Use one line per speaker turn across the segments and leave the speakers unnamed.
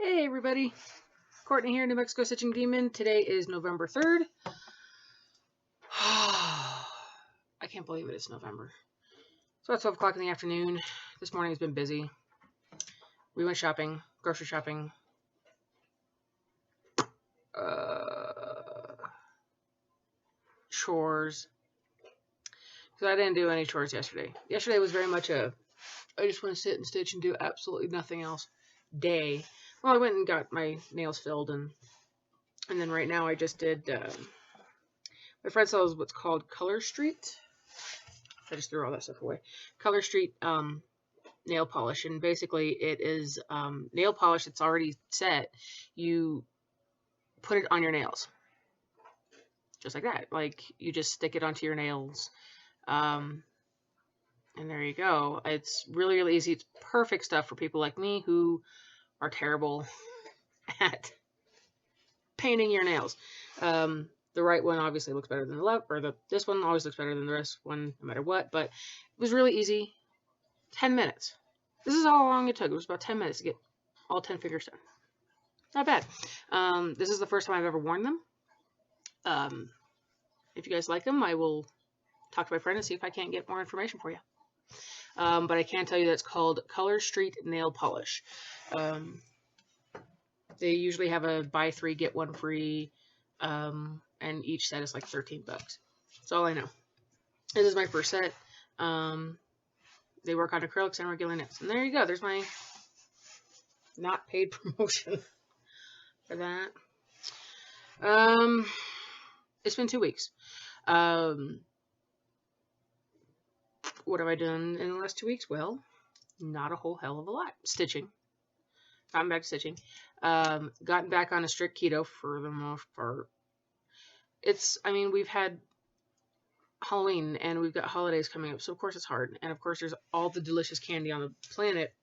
Hey everybody, Courtney here, New Mexico Stitching Demon. Today is November 3rd. I can't believe it, it's November. So it's 12 o'clock in the afternoon. This morning has been busy. We went shopping, grocery shopping. Chores. So I didn't do any chores yesterday. Yesterday was very much a, I just want to sit and stitch and do absolutely nothing else day. Well, I went and got my nails filled, and then right now I just did, my friend sells what's called Color Street. I just threw all that stuff away. Color Street nail polish, and basically it is nail polish that's already set. You put it on your nails. Just like that. Like, you just stick it onto your nails. And there you go. It's really, really easy. It's perfect stuff for people like me who are terrible at painting your nails. The right one obviously looks better than the left, or this one always looks better than the rest one, no matter what. But it was really easy. 10 minutes. This is how long it took. It was about 10 minutes to get all 10 fingers done. Not bad. This is the first time I've ever worn them. If you guys like them, I will talk to my friend and see if I can't get more information for you. But I can tell you that it's called Color Street Nail Polish. They usually have a buy 3 get 1 free, and each set is like $13. That's all I know. This is my first set. They work on acrylics and regular nails. And there you go. There's my not paid promotion for that. It's been 2 weeks. What have I done in the last 2 weeks? Well, not a whole hell of a lot. Stitching. Gotten back to stitching. Gotten back on a strict keto for the most part. We've had Halloween and we've got holidays coming up, so of course it's hard. And of course there's all the delicious candy on the planet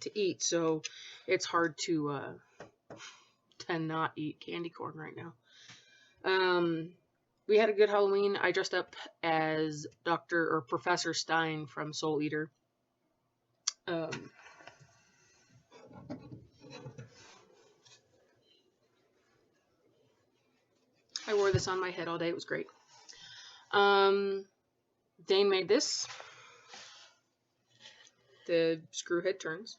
to eat, so it's hard to not eat candy corn right now. We had a good Halloween. I dressed up as Dr. or Professor Stein from Soul Eater. I wore this on my head all day. It was great. Dane made this. The screw head turns.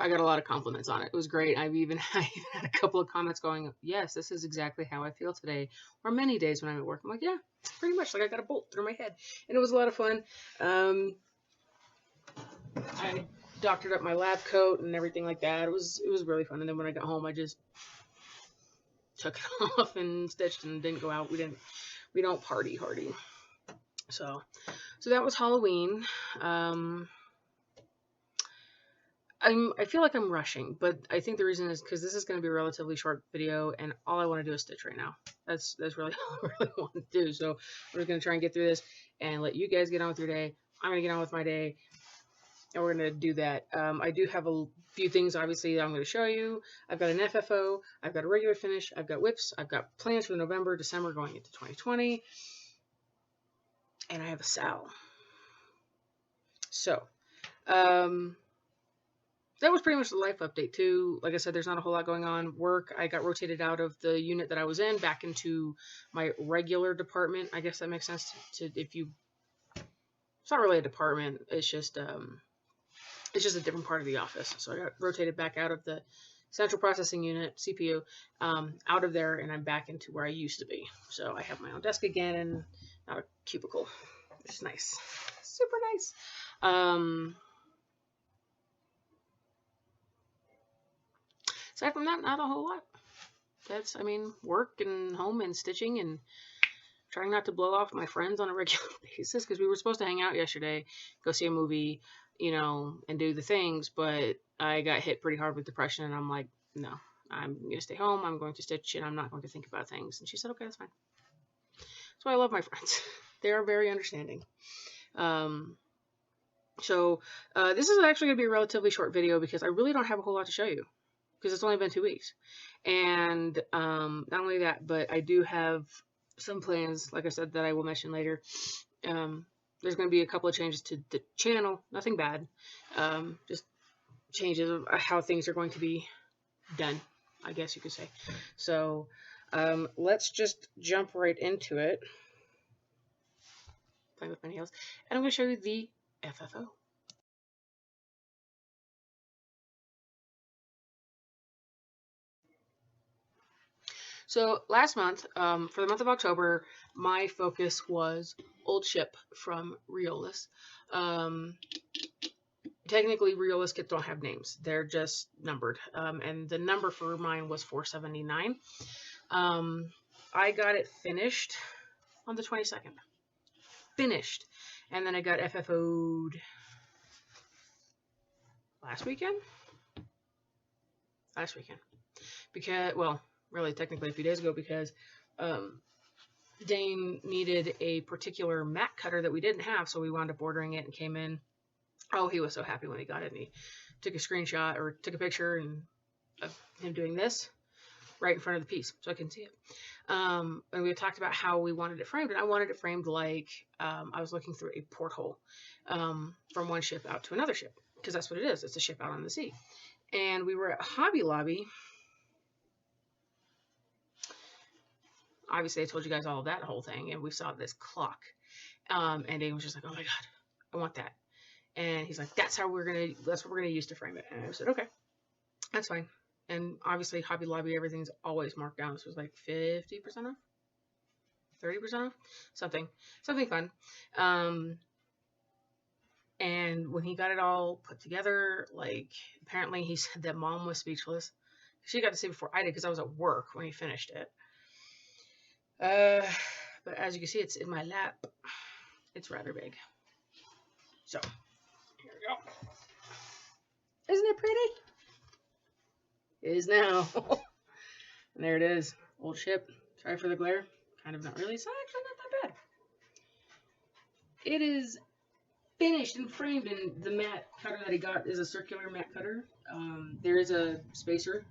I got a lot of compliments on it. It was great. I even had a couple of comments going, yes, this is exactly how I feel today. Or many days when I'm at work. I'm like, yeah, pretty much. Like I got a bolt through my head. And it was a lot of fun. I doctored up my lab coat and everything like that. It was really fun. And then when I got home, I just took it off and stitched and didn't go out. We don't party hardy. So that was Halloween. I feel like I'm rushing, but I think the reason is because this is going to be a relatively short video, and all I want to do is stitch right now. That's really all I really want to do. So I'm just going to try and get through this and let you guys get on with your day. I'm going to get on with my day, and we're going to do that. I do have a few things, obviously, that I'm going to show you. I've got an FFO. I've got a regular finish. I've got whips. I've got plans for November, December going into 2020. And I have a Sal. So, that was pretty much the life update too. Like I said, there's not a whole lot going on. Work, I got rotated out of the unit that I was in back into my regular department. I guess that makes sense it's not really a department. It's just a different part of the office. So I got rotated back out of the central processing unit, CPU, out of there, and I'm back into where I used to be. So I have my own desk again and not a cubicle, which is nice. Super nice. Aside from that, not a whole lot. That's, work and home and stitching and trying not to blow off my friends on a regular basis, because we were supposed to hang out yesterday, go see a movie, and do the things, but I got hit pretty hard with depression, and I'm like, no, I'm going to stay home, I'm going to stitch, and I'm not going to think about things. And she said, okay, that's fine. That's why I love my friends. They are very understanding. So this is actually going to be a relatively short video, because I really don't have a whole lot to show you, because it's only been 2 weeks. And not only that, but I do have some plans, like I said, that I will mention later. There's going to be a couple of changes to the channel. Nothing bad. Just changes of how things are going to be done, I guess you could say. So let's just jump right into it. Playing with my nails. And I'm going to show you the FFO. So last month, for the month of October, my focus was Old Ship from Riolis. Technically, Riolis kits don't have names. They're just numbered. And the number for mine was 479. I got it finished on the 22nd. Finished. And then I got FFO'd last weekend? Last weekend. Because, well, really technically a few days ago, because Dane needed a particular mat cutter that we didn't have, so we wound up ordering it and came in. Oh, he was so happy when he got it, and he took a screenshot or took a picture of him doing this right in front of the piece so I can see it. And we talked about how we wanted it framed, and I wanted it framed like I was looking through a porthole from one ship out to another ship, because that's what it is. It's a ship out on the sea. And we were at Hobby Lobby. Obviously, I told you guys all of that whole thing, and we saw this clock. And Dane was just like, "Oh my god, I want that." And he's like, that's what we're gonna use to frame it. And I said, okay, that's fine. And obviously, Hobby Lobby, everything's always marked down. So it was like 50% off, 30% off, something fun. And when he got it all put together, like, apparently he said that Mom was speechless. She got to see it before I did because I was at work when he finished it. But as you can see, it's in my lap. It's rather big. So here we go. Isn't it pretty? It is now. And there it is. Old Ship. Sorry for the glare. Kind of not really. It's actually not that bad. It is finished and framed, and the mat cutter that he got is a circular mat cutter. There is a spacer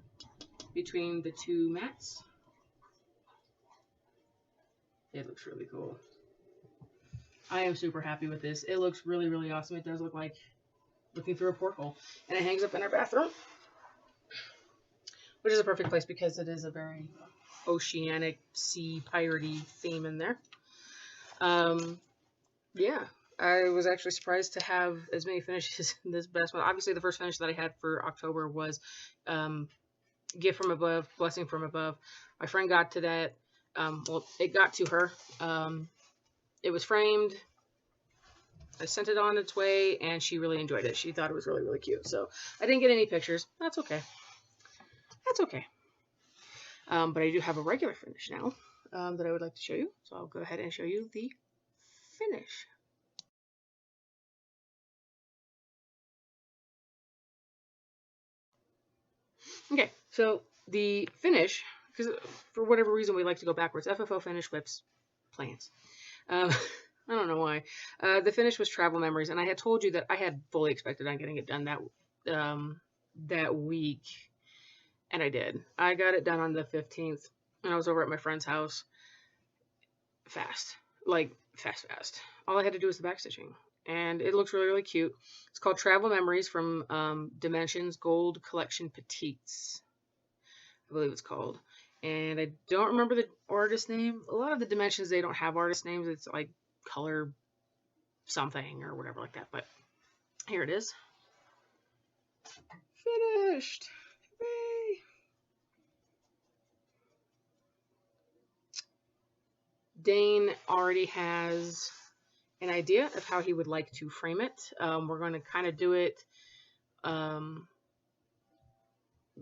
between the two mats. It looks really cool. I am super happy with this. It looks really, really awesome. It does look like looking through a porthole. And it hangs up in our bathroom, which is a perfect place because it is a very oceanic, sea, piratey theme in there. Yeah, I was actually surprised to have as many finishes in this best one. Obviously, the first finish that I had for October was Gift from Above, Blessing from Above. My friend got to that. Well, it got to her. It was framed. I sent it on its way, and she really enjoyed it. She thought it was really, really cute. So I didn't get any pictures. That's okay. That's okay. But I do have a regular finish now that I would like to show you. So I'll go ahead and show you the finish. Okay, so the finish, because for whatever reason we like to go backwards. FFO finish, whips, plants. I don't know why. The finish was Travel Memories, and I had told you that I had fully expected on getting it done that week, and I did. I got it done on the 15th, and I was over at my friend's house. Fast. Like, fast. All I had to do was the backstitching, and it looks really, really cute. It's called Travel Memories from Dimensions Gold Collection Petites, I believe it's called. And I don't remember the artist name. A lot of the Dimensions, they don't have artist names. It's like color something or whatever like that. But here it is. Finished. Yay. Dane already has an idea of how he would like to frame it. We're going to kind of do it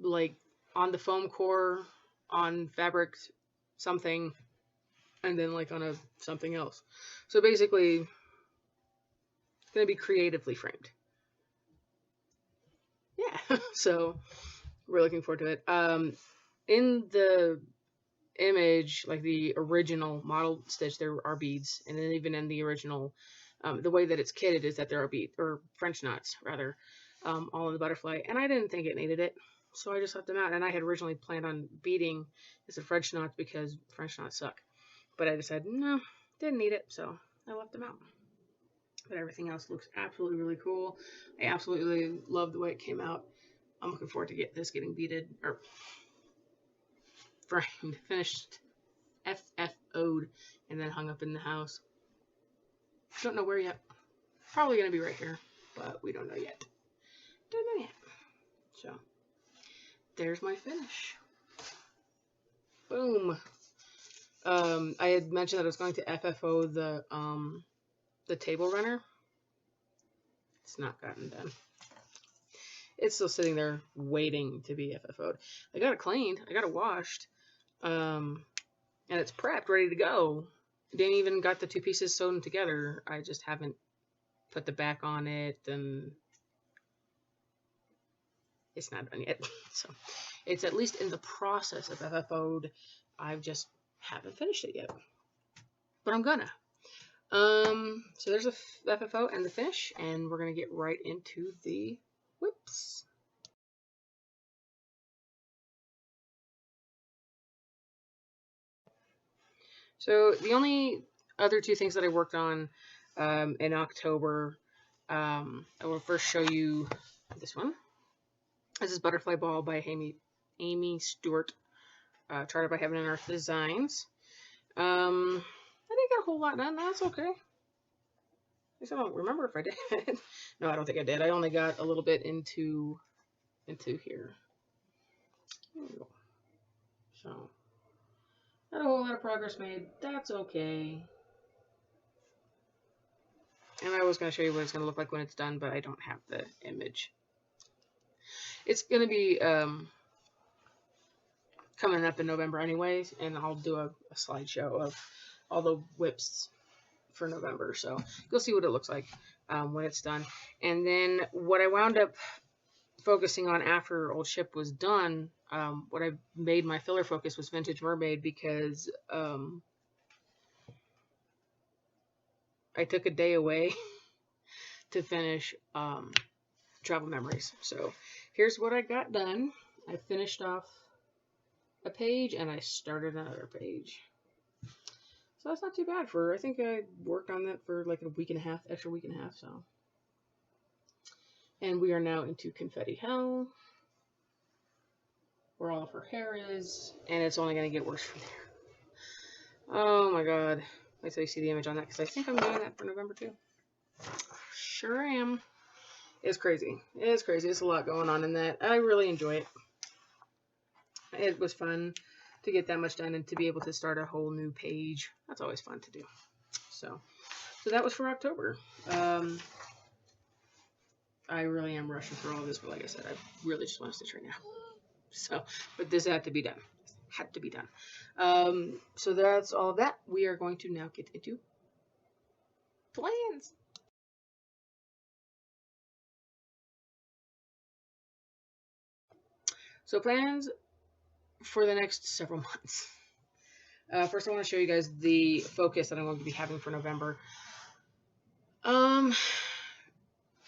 like on the foam core, on fabric something, and then like on a something else. So basically, it's going to be creatively framed. Yeah, so we're looking forward to it. In the image, like the original model stitch, there are beads, and then even in the original, the way that it's kitted is that there are beads, or French knots rather, all in the butterfly, and I didn't think it needed it, so I just left them out. And I had originally planned on beading the French knots because French knots suck, but I decided no, didn't need it, so I left them out. But everything else looks absolutely really cool. I absolutely love the way it came out. I'm looking forward to getting beaded, or framed, finished, FFO'd, and then hung up in the house. Don't know where yet. Probably going to be right here, but we don't know yet. Don't know yet. So, there's my finish. Boom. I had mentioned that I was going to FFO the table runner. It's not gotten done. It's still sitting there waiting to be FFO'd. I got it cleaned. I got it washed. And it's prepped, ready to go. Didn't even got the two pieces sewn together. I just haven't put the back on it, and it's not done yet. So it's at least in the process of FFO'd. I just haven't finished it yet, but I'm gonna. So there's a FFO and the finish, and we're gonna get right into the whips. So the only other two things that I worked on in October, I will first show you this one. This is Butterfly Ball by Aimee Stewart, charted by Heaven and Earth Designs. I didn't get a whole lot done. That's okay. At least I don't remember if I did. No, I don't think I did. I only got a little bit into here. There we go. So, not a whole lot of progress made. That's okay. And I was going to show you what it's going to look like when it's done, but I don't have the image. It's going to be coming up in November anyways, and I'll do a slideshow of all the whips for November. So you'll see what it looks like when it's done. And then what I wound up focusing on after Old Ship was done, what I made my filler focus was Vintage Mermaid, because I took a day away to finish Travel Memories. So here's what I got done. I finished off a page and I started another page. So that's not too bad for, I think I worked on that for like a week and a half, extra week and a half, so. And we are now into Confetti Hell, where all of her hair is, and it's only going to get worse from there. Oh my god. Wait till you see the image on that, because I think I'm doing that for November too. Sure am. It's crazy. It's crazy. There's a lot going on in that. I really enjoy it. It was fun to get that much done and to be able to start a whole new page. That's always fun to do. So that was for October. I really am rushing through all of this, but like I said, I really just want to stitch right now. So, but this had to be done. Had to be done. So that's all of that. We are going to now get into plans. So plans for the next several months. First, I want to show you guys the focus that I'm going to be having for November.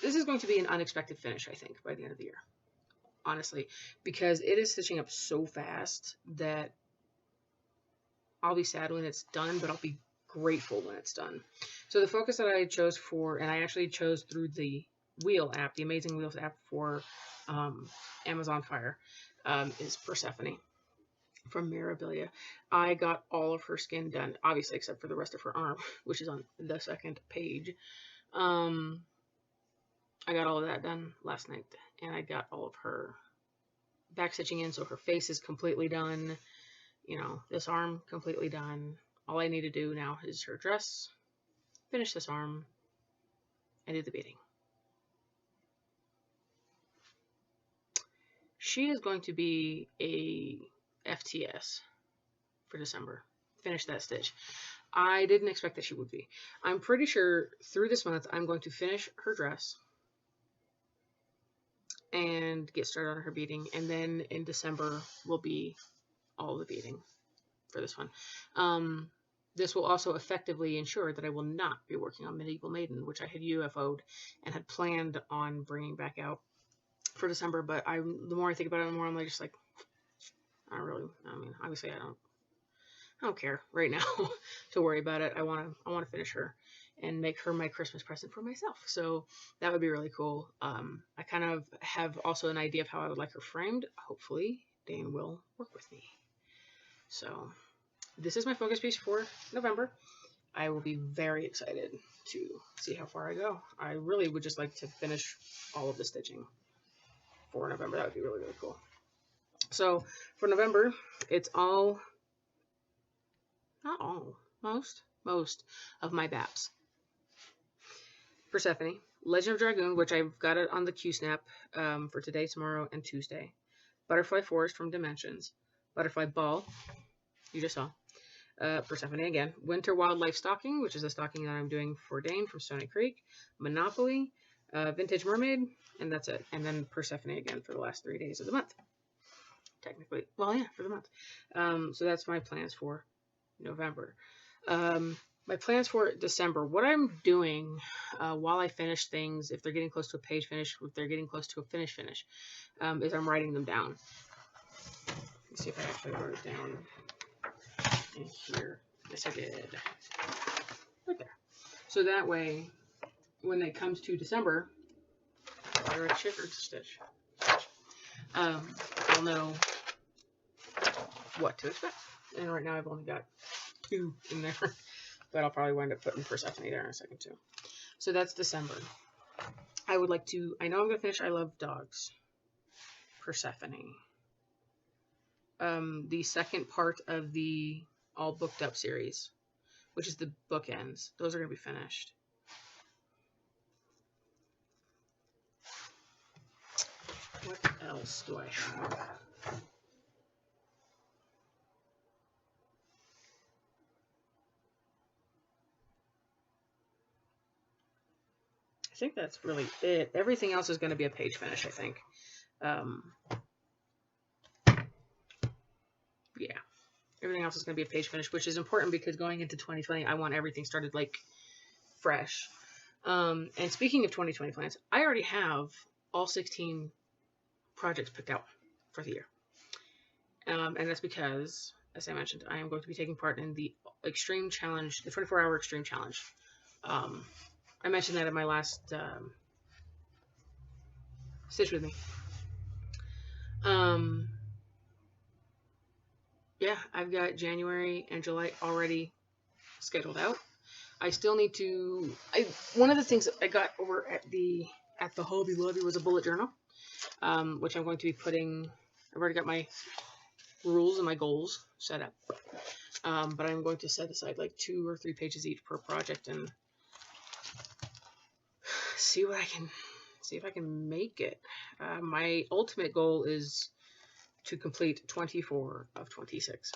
This is going to be an unexpected finish, I think, by the end of the year. Honestly, because it is stitching up so fast that I'll be sad when it's done, but I'll be grateful when it's done. So the focus that I chose for, and I actually chose through the Wheel app, the Amazing Wheels app for Amazon Fire, is Persephone from Mirabilia. I got all of her skin done, obviously, except for the rest of her arm, which is on the second page. I got all of that done last night, and I got all of her back stitching in, so her face is completely done. You know, this arm completely done. All I need to do now is her dress, finish this arm, and do the beading. She is going to be a FTS for December. Finish that stitch. I didn't expect that she would be. I'm pretty sure through this month I'm going to finish her dress and get started on her beading, and then in December will be all the beading for this one. This will also effectively ensure that I will not be working on Medieval Maiden, which I had UFO'd and had planned on bringing back out for December, but the more I think about it, the more I'm just like, I mean, obviously I don't care right now to worry about it. I want to finish her, and make her my Christmas present for myself. So that would be really cool. I kind of have also an idea of how I would like her framed. Hopefully Dane will work with me. So this is my focus piece for November. I will be very excited to see how far I go. I really would just like to finish all of the stitching for November. That would be really, really cool. So for November, it's all, not all, most of my BAPs. Persephone, Legend of Dragoon, which I've got it on the Q-Snap for today, tomorrow, and Tuesday. Butterfly Forest from Dimensions. Butterfly Ball, you just saw. Persephone again. Winter Wildlife Stocking, which is a stocking that I'm doing for Dane from Stony Creek. Monopoly, Vintage Mermaid, and that's it. And then Persephone again for the last 3 days of the month. Technically, well, yeah, for the month. So that's my plans for November. My plans for December, what I'm doing while I finish things, if they're getting close to a page finish, if they're getting close to a finish, is I'm writing them down. Let's see if I actually wrote it down in here. Yes, I did. Right there. So that way, when it comes to December, I write checkered stitch. I'll know what to expect. And right now I've only got 2 in there. But I'll probably wind up putting Persephone there in a second too. So that's December. I would like to, I know I'm going to finish I Love Dogs. Persephone. The second part of the All Booked Up series, which is the bookends. Those are going to be finished. What else do I have? I think that's really it. Everything else is going to be a page finish, I think. Yeah. Everything else is going to be a page finish, which is important because going into 2020, I want everything started like fresh. And speaking of 2020 plans, I already have all 16 projects picked out for the year. And that's because, as I mentioned, I am going to be taking part in the Extreme Challenge, the 24-hour Extreme Challenge. I mentioned that in my last Stitch With Me. Yeah, I've got January and July already scheduled out. I still need to, one of the things that I got over at the Hobby Lobby was a bullet journal, which I'm going to be putting, I've already got my rules and my goals set up. But I'm going to set aside like 2 or 3 pages each per project and see what I can, see if I can make it. My ultimate goal is to complete 24 of 26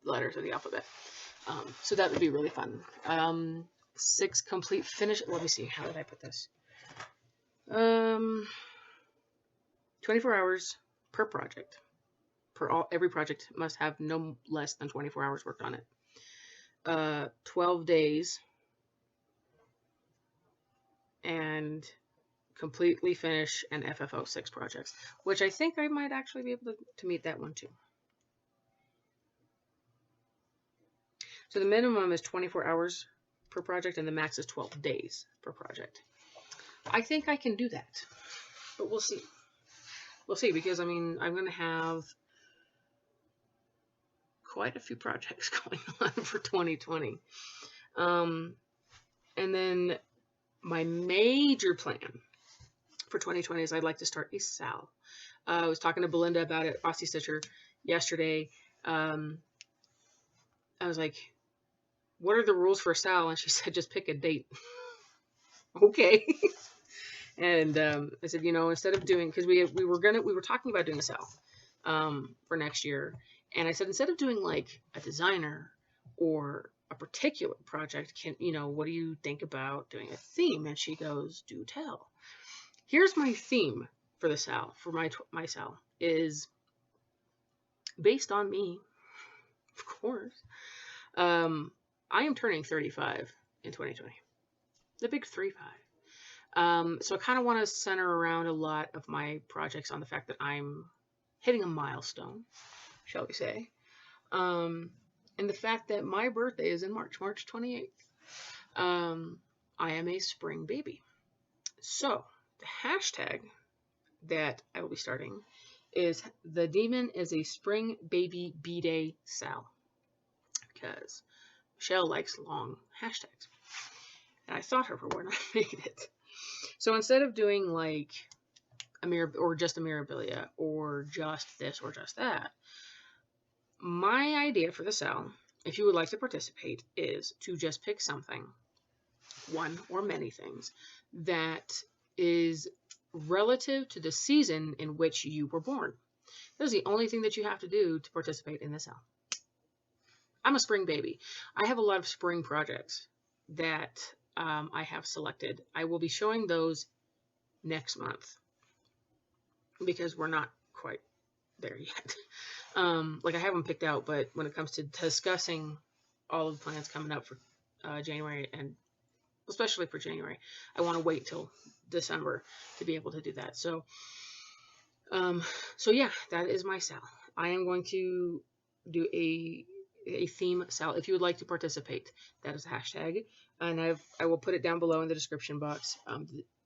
letters of the alphabet. So that would be really fun. 6 complete finish. Let me see. How did I put this? 24 hours per project. Every project must have no less than 24 hours worked on it. 12 days. And completely finish an FFO 6 projects, which I think I might actually be able to meet that one too. So the minimum is 24 hours per project and the max is 12 days per project. I think I can do that, but we'll see. We'll see, because I mean, I'm going to have quite a few projects going on for 2020. And then my major plan for 2020 is I'd like to start a SAL. I was talking to Belinda about it, Aussie Stitcher, yesterday. I was like, what are the rules for a SAL? And she said, just pick a date. Okay. And I said, you know, instead of doing, because we were talking about doing a SAL for next year. And I said, instead of doing like a designer or a particular project, what do you think about doing a theme? And she goes, do tell. Here's my theme for the SAL, for my SAL, is based on me, of course. I am turning 35 in 2020. The big 3-5. So I kind of want to center around a lot of my projects on the fact that I'm hitting a milestone, shall we say. and the fact that my birthday is in March 28th. I am a spring baby. So the hashtag that I will be starting is the demon is a spring baby B-Day Sal, because Michelle likes long hashtags, and I thought of her when I made it. So instead of doing like or just a Mirabilia or just this or just that, my idea for the Sal, if you would like to participate, is to just pick something, one or many things, that is relative to the season in which you were born. That is the only thing that you have to do to participate in the Sal. I'm a spring baby. I have a lot of spring projects that I have selected. I will be showing those next month because we're not quite there yet. Like I have them picked out, but when it comes to discussing all of the plans coming up for January, and especially for January, I want to wait till December to be able to do that. So yeah, that is my Sal. I am going to do a theme Sal. If you would like to participate, that is the hashtag, and I will put it down below in the description box.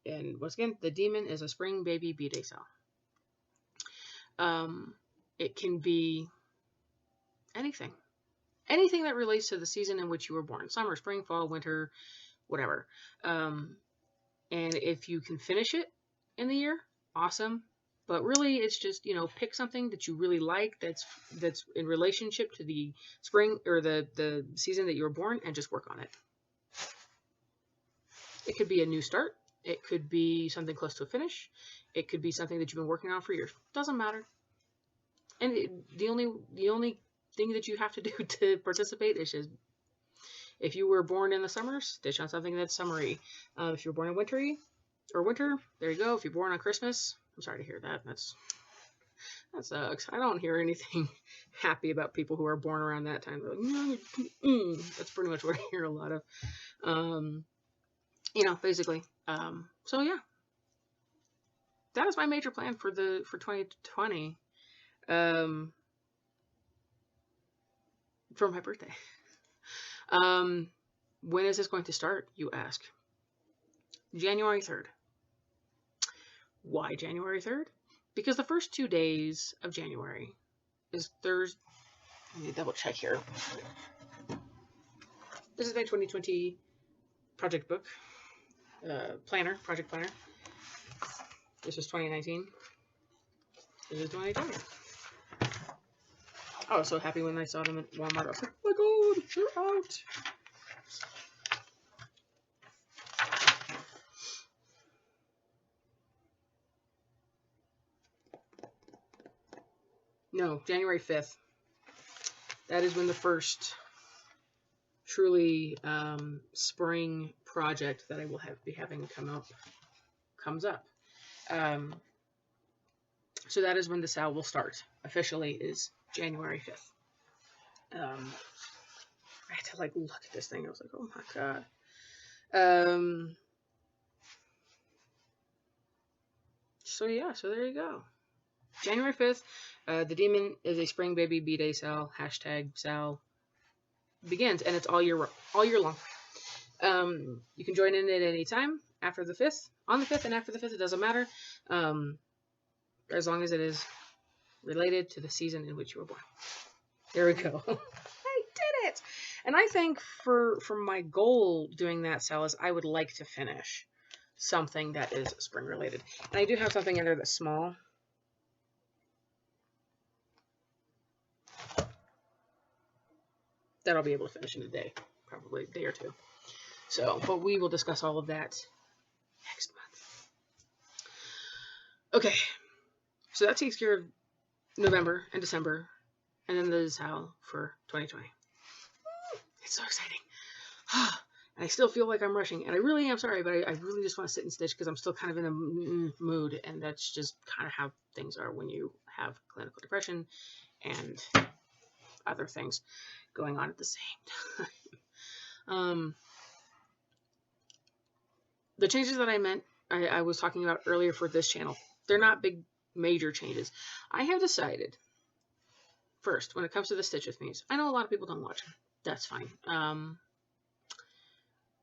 And once again, the demon is a spring baby B-Day Sal. It can be anything that relates to the season in which you were born: summer, spring, fall, winter, whatever. And if you can finish it in the year, awesome. But really, it's just, pick something that you really like that's in relationship to the spring or the season that you were born, and just work on it. It could be a new start. It could be something close to a finish. It could be something that you've been working on for years. Doesn't matter. And the only thing that you have to do to participate is just, if you were born in the summer, stitch on something that's summery. If you were born in winter, there you go. If you're born on Christmas, I'm sorry to hear that. That sucks. I don't hear anything happy about people who are born around that time. Like, that's pretty much what I hear a lot of. Basically. So yeah, that is my major plan for 2020. For my birthday. When is this going to start, you ask? January 3rd. Why January 3rd? Because the first 2 days of January is Thursday. Let me double check here. This is my 2020 project book. Project planner. This was 2019. This is 2020. I was so happy when I saw them at Walmart. I was like, oh my god, they're out. No, January 5th. That is when the first truly spring project that I will be having comes up. So that is when the Sal will start. Officially is January 5th. I had to look at this thing. I was like, oh my god. So yeah, so there you go. January 5th, the demon is a spring baby B-Day Sal. Hashtag Sal begins, and it's all year long. You can join in at any time after the 5th, on the 5th, and after the 5th. It doesn't matter, as long as it is related to the season in which you were born. There we go. I did it. And I think for my goal doing that, Sal, is I would like to finish something that is spring related. And I do have something in there that's small. That I'll be able to finish in a day, probably a day or two. So, but we will discuss all of that next month. Okay, so that takes care of November and December, and then the Sal for 2020. It's so exciting. And I still feel like I'm rushing, and I really am sorry, but I really just want to sit and stitch because I'm still kind of in a mood, and that's just kind of how things are when you have clinical depression and other things going on at the same time. The changes that I was talking about earlier for this channel, they're not big major changes. I have decided first, when it comes to the Stitch With Me's, I know a lot of people don't watch them. That's fine.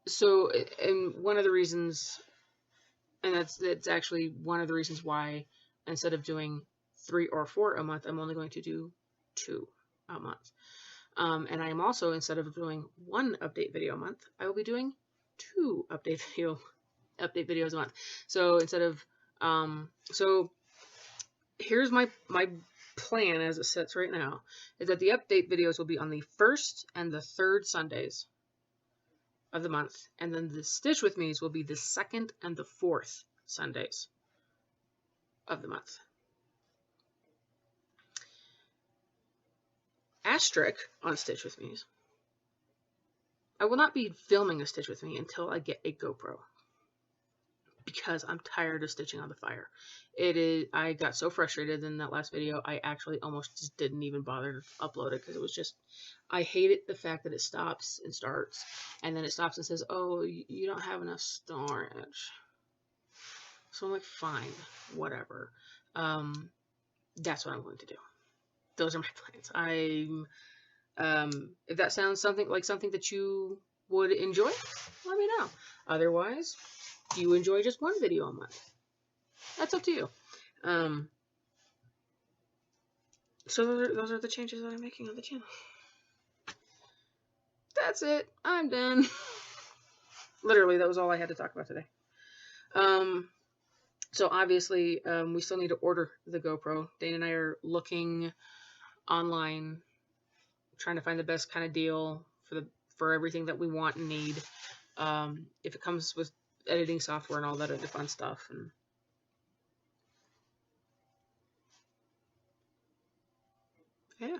So, and one of the reasons, and that's actually one of the reasons why instead of doing 3 or 4 a month, I'm only going to do 2 a month. And I am also, instead of doing 1 update video a month, I will be doing 2 update videos a month. So instead of, so here's my plan as it sits right now, is that the update videos will be on the 1st and the 3rd Sundays of the month, and then the Stitch With Me's will be the 2nd and the 4th Sundays of the month. Asterisk on Stitch With Me's, I will not be filming a Stitch With Me until I get a GoPro, because I'm tired of stitching on the fire. I got so frustrated in that last video, I actually almost just didn't even bother to upload it, because it was just, I hated the fact that it stops and starts, and then it stops and says, oh, you don't have enough storage. So I'm like, fine, whatever. That's what I'm going to do. Those are my plans. If that sounds something that you would enjoy, let me know. Otherwise, you enjoy just 1 video a month. That's up to you. So those are the changes that I'm making on the channel. That's it. I'm done. Literally, that was all I had to talk about today. So obviously, we still need to order the GoPro. Dane and I are looking online, trying to find the best kind of deal for everything that we want and need. If it comes with editing software and all that other fun stuff. And yeah,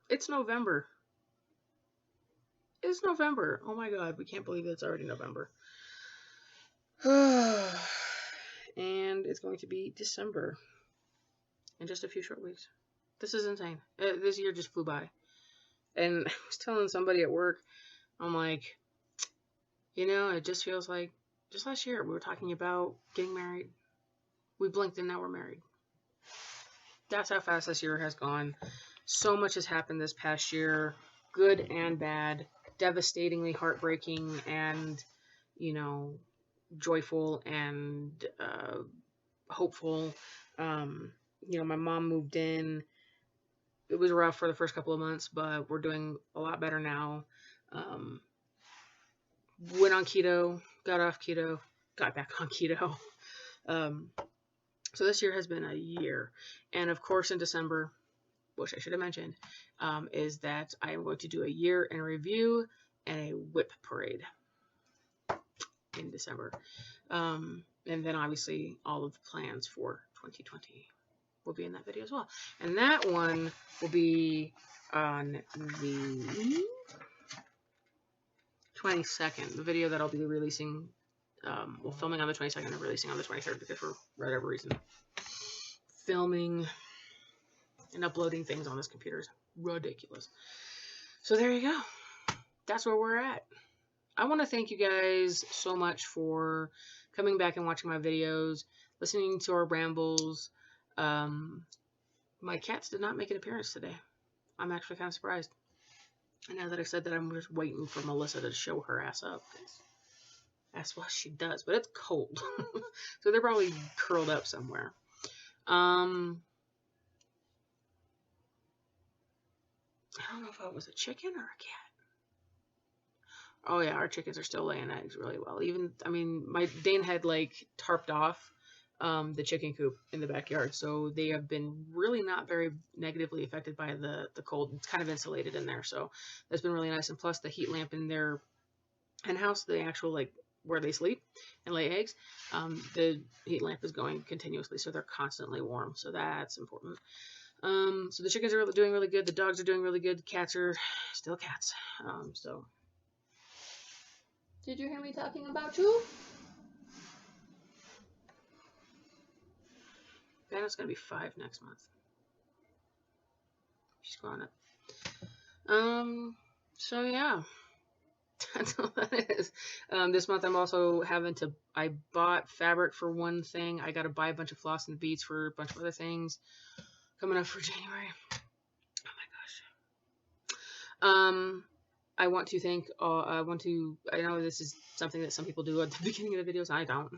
it's November. It's November. Oh my god, we can't believe it's already November. And it's going to be December in just a few short weeks. This is insane. This year just flew by. And I was telling somebody at work, I'm like, you know, it just feels like just last year we were talking about getting married. We blinked and now we're married. That's how fast this year has gone. So much has happened this past year, good and bad, devastatingly heartbreaking, and, you know, joyful and hopeful. You know, my mom moved in. It was rough for the first couple of months, but we're doing a lot better now. Went on keto, got off keto, got back on keto. So this year has been a year. And of course in December, which I should have mentioned, is that I am going to do a year in review and a whip parade in December. And then obviously all of the plans for 2020 will be in that video as well. And that one will be on the 22nd, the video that I'll be releasing, well, filming on the 22nd and releasing on the 23rd, because for whatever reason, filming and uploading things on this computer is ridiculous. So there you go. That's where we're at. I want to thank you guys so much for coming back and watching my videos, listening to our rambles. My cats did not make an appearance today. I'm actually kind of surprised. And now that I said that, I'm just waiting for Melissa to show her ass up. That's what she does. But it's cold. So they're probably curled up somewhere. I don't know if it was a chicken or a cat. Oh yeah, our chickens are still laying eggs really well. Even, I mean, Dane had like tarped off the chicken coop in the backyard, so they have been really not very negatively affected by the cold. It's kind of insulated in there, so that's been really nice. And plus the heat lamp in their hen house, the actual like where they sleep and lay eggs, the heat lamp is going continuously, so they're constantly warm, so that's important. So the chickens are doing really good, the dogs are doing really good, the cats are still cats. So did you hear me talking about you? Vanna's gonna be 5 next month. She's growing up. So yeah, that's all that is. This month I'm also having to, I bought fabric for one thing. I gotta buy a bunch of floss and beads for a bunch of other things coming up for January. Oh my I want to thank, I know this is something that some people do at the beginning of the videos. I don't,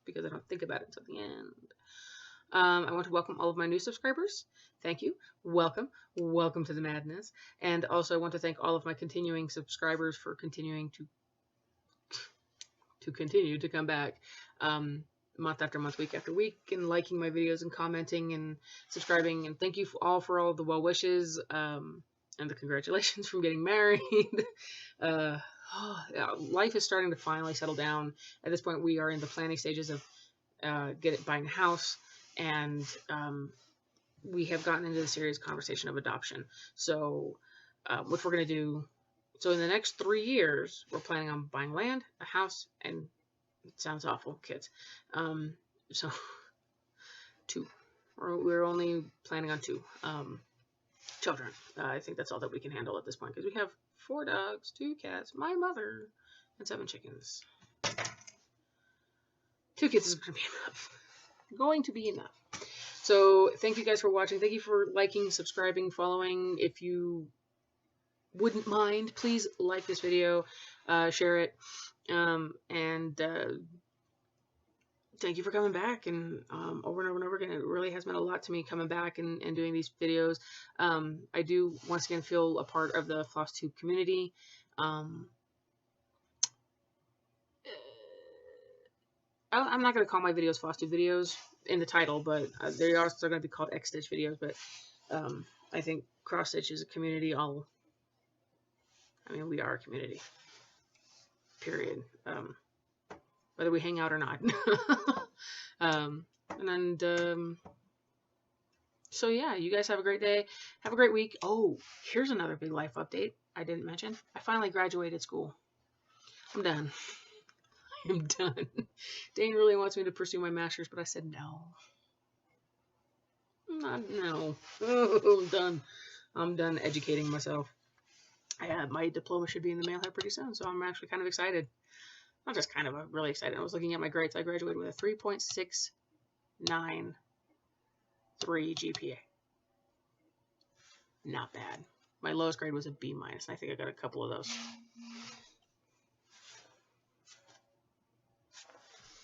because I don't think about it until the end. I want to welcome all of my new subscribers. Thank you. Welcome. Welcome to the madness. And also I want to thank all of my continuing subscribers for continuing to continue to come back month after month, week after week, and liking my videos and commenting and subscribing. And thank you all for all the well wishes and the congratulations from getting married. Life is starting to finally settle down. At this point, we are in the planning stages of buying a house, and we have gotten into the serious conversation of adoption. So, which we're going to do. So in the next 3 years, we're planning on buying land, a house, and it sounds awful, kids. So 2. We're only planning on 2 children. I think that's all that we can handle at this point, because we have 4 dogs, 2 cats, my mother, and 7 chickens. 2 kids is going to be enough. Going to be enough. So thank you guys for watching. Thank you for liking, subscribing, following. If you wouldn't mind, please like this video, share it, and thank you for coming back, and over and over and over again. It really has meant a lot to me coming back and doing these videos. I do once again feel a part of the FlossTube community. I'm not going to call my videos FlossTube videos in the title, but they are still going to be called XStitch videos. But I think Cross Stitch is a community. We are a community. Period. Whether we hang out or not. So yeah, you guys have a great day. Have a great week. Oh, here's another big life update I didn't mention. I finally graduated school. I'm done. I'm done. Dane really wants me to pursue my master's, but I said no. No. Oh, I'm done. I'm done educating myself. My diploma should be in the mail here pretty soon, so I'm actually kind of excited. Not just kind of, I'm really excited. I was looking at my grades. I graduated with a 3.693 GPA. Not bad. My lowest grade was a B-, and I think I got a couple of those.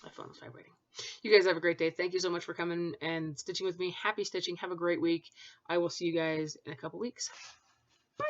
My phone was vibrating. You guys have a great day. Thank you so much for coming and stitching with me. Happy stitching. Have a great week. I will see you guys in a couple weeks. Bye.